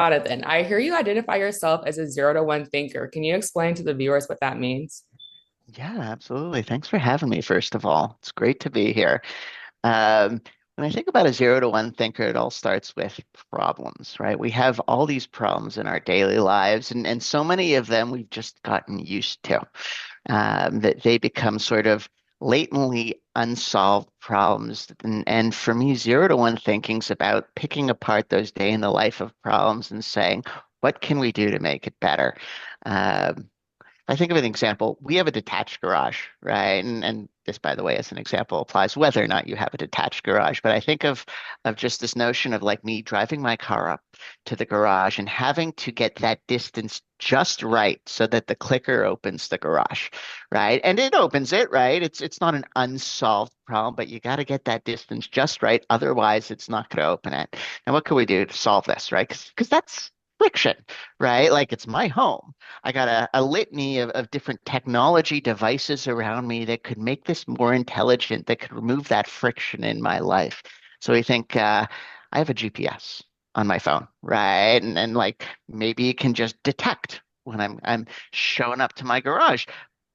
Got it then. I hear you identify yourself as a 0 to 1 thinker. Can you explain to the viewers what that means? Yeah, absolutely. Thanks for having me, first of all. It's great to be here. Um, when I think about a 0 to 1 thinker, it all starts with problems, right? We have all these problems in our daily lives, and so many of them we've just gotten used to, that they become sort of latently unsolved problems. And for me, 0 to 1 thinking's about picking apart those day in the life of problems and saying, what can we do to make it better? Um, I think of an example. We have a detached garage, right? And this, by the way, as an example, applies whether or not you have a detached garage. But I think of just this notion of like me driving my car up to the garage and having to get that distance just right so that the clicker opens the garage, right? And it opens it, right? It's not an unsolved problem, but you got to get that distance just right. Otherwise, it's not going to open it. And what can we do to solve this, right? Because that's friction, right? Like it's my home. I got a litany of different technology devices around me that could make this more intelligent, that could remove that friction in my life. So I think I have a GPS on my phone, right? And like maybe it can just detect when I'm showing up to my garage.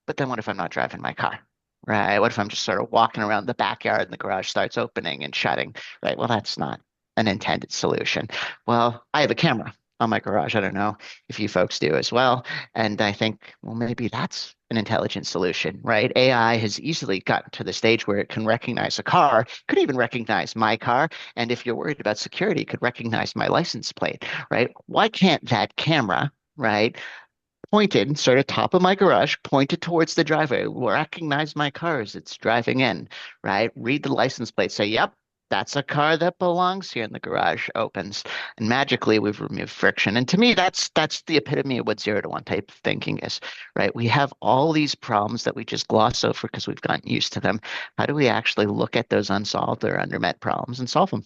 But then what if I'm not driving my car? Right? What if I'm just sort of walking around the backyard and the garage starts opening and shutting? Right? Well, that's not an intended solution. Well, I have a camera on my garage. I don't know if you folks do as well. And I think, well, maybe that's an intelligent solution, right? AI has easily gotten to the stage where it can recognize a car, could even recognize my car. And if you're worried about security, it could recognize my license plate, right? Why can't that camera, right, pointed sort of top of my garage, pointed towards the driveway, recognize my car as it's driving in, right? Read the license plate, say, yep, that's a car that belongs here, and the garage opens. And magically we've removed friction. And to me, that's the epitome of what 0 to 1 type of thinking is, right? We have all these problems that we just gloss over because we've gotten used to them. How do we actually look at those unsolved or undermet problems and solve them?